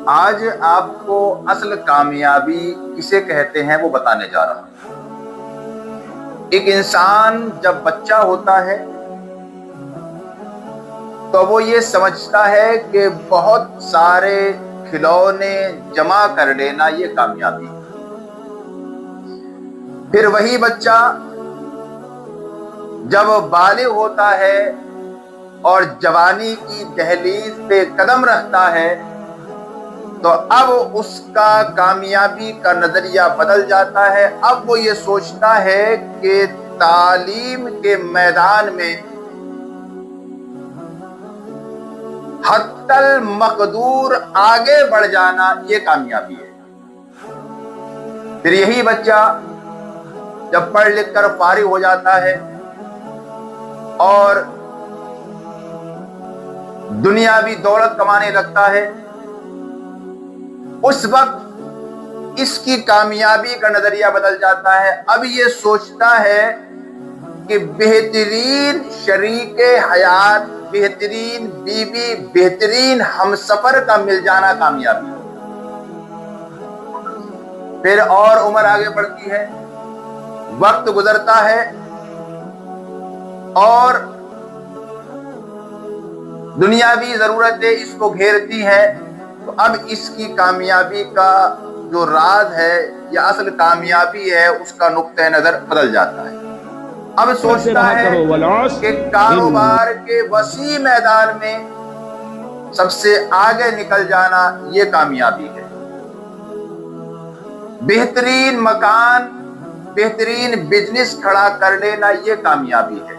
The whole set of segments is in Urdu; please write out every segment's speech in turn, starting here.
آج آپ کو اصل کامیابی کسے کہتے ہیں وہ بتانے جا رہا ہوں۔ ایک انسان جب بچہ ہوتا ہے تو وہ یہ سمجھتا ہے کہ بہت سارے کھلونے جمع کر لینا یہ کامیابی ہے۔ پھر وہی بچہ جب بالغ ہوتا ہے اور جوانی کی دہلیز پہ قدم رکھتا ہے تو اب اس کا کامیابی کا نظریہ بدل جاتا ہے۔ اب وہ یہ سوچتا ہے کہ تعلیم کے میدان میں حتی المقدور آگے بڑھ جانا یہ کامیابی ہے۔ پھر یہی بچہ جب پڑھ لکھ کر فارغ ہو جاتا ہے اور دنیاوی دولت کمانے لگتا ہے، اس وقت اس کی کامیابی کا نظریہ بدل جاتا ہے۔ اب یہ سوچتا ہے کہ بہترین شریک حیات، بہترین بیوی، بہترین ہمسفر کا مل جانا کامیابی ہے۔ پھر اور عمر آگے بڑھتی ہے، وقت گزرتا ہے اور دنیاوی ضرورتیں اس کو گھیرتی ہیں، تو اب اس کی کامیابی کا جو راز ہے یا اصل کامیابی ہے اس کا نقطہ نظر بدل جاتا ہے۔ اب سوچتا ہے کہ کاروبار کے وسیع میدان میں سب سے آگے نکل جانا یہ کامیابی ہے۔ بہترین مکان، بہترین بزنس کھڑا کر لینا یہ کامیابی ہے۔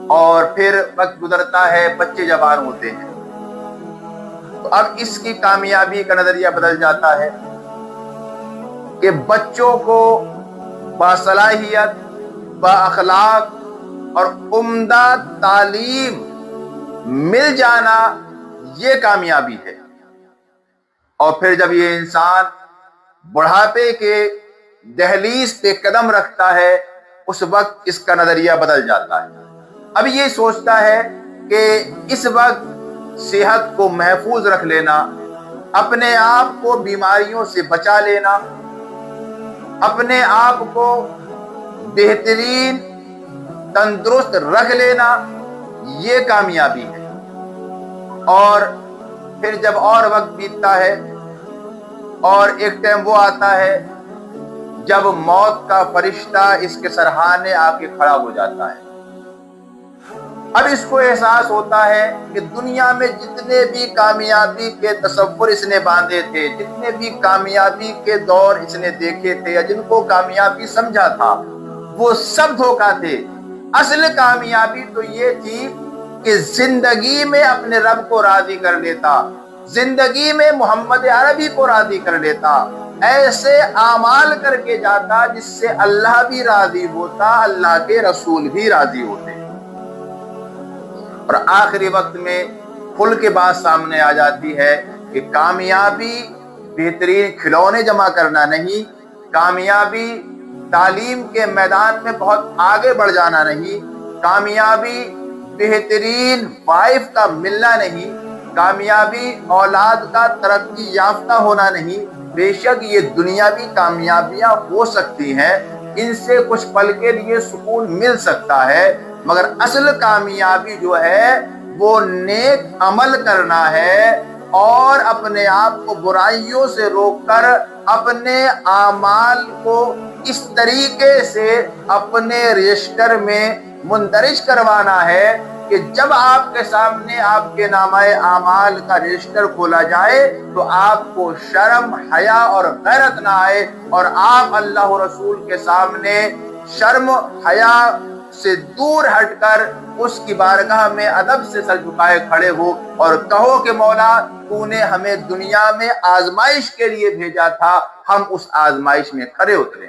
اور پھر وقت گزرتا ہے، بچے جوان ہوتے ہیں، تو اب اس کی کامیابی کا نظریہ بدل جاتا ہے کہ بچوں کو باصلاحیت، با اخلاق اور عمدہ تعلیم مل جانا یہ کامیابی ہے۔ اور پھر جب یہ انسان بڑھاپے کے دہلیز پہ قدم رکھتا ہے اس وقت اس کا نظریہ بدل جاتا ہے۔ اب یہ سوچتا ہے کہ اس وقت صحت کو محفوظ رکھ لینا، اپنے آپ کو بیماریوں سے بچا لینا، اپنے آپ کو بہترین تندرست رکھ لینا یہ کامیابی ہے۔ اور پھر جب اور وقت بیتتا ہے اور ایک ٹائم وہ آتا ہے جب موت کا فرشتہ اس کے سرہانے آ کے کھڑا ہو جاتا ہے، اب اس کو احساس ہوتا ہے کہ دنیا میں جتنے بھی کامیابی کے تصور اس نے باندھے تھے، جتنے بھی کامیابی کے دور اس نے دیکھے تھے یا جن کو کامیابی سمجھا تھا، وہ سب دھوکہ تھے۔ اصل کامیابی تو یہ تھی کہ زندگی میں اپنے رب کو راضی کر لیتا، زندگی میں محمد عربی کو راضی کر لیتا، ایسے اعمال کر کے جاتا جس سے اللہ بھی راضی ہوتا، اللہ کے رسول بھی راضی ہوتے۔ اور آخری وقت میں کھل کے بات سامنے آ جاتی ہے کہ کامیابی بہترین کھلونے جمع کرنا نہیں، کامیابی تعلیم کے میدان میں بہت آگے بڑھ جانا نہیں، کامیابی بہترین وائف کا ملنا نہیں، کامیابی اولاد کا ترقی یافتہ ہونا نہیں۔ بے شک یہ دنیاوی کامیابیاں ہو سکتی ہیں، ان سے کچھ پل کے لیے سکون مل سکتا ہے، مگر اصل کامیابی جو ہے وہ نیک عمل کرنا ہے اور اپنے آپ کو برائیوں سے روک کر اپنے اعمال کو اس طریقے سے اپنے رجسٹر میں مندرج کروانا ہے کہ جب آپ کے سامنے آپ کے نامہ اعمال کا رجسٹر کھولا جائے تو آپ کو شرم، حیا اور غیرت نہ آئے، اور آپ اللہ رسول کے سامنے شرم، حیا سے دور ہٹ کر اس کی بارگاہ میں ادب سے سر جھکائے کھڑے ہو اور کہو کہ مولا تو نے ہمیں دنیا میں آزمائش کے لیے بھیجا تھا، ہم اس آزمائش میں کھڑے اترے۔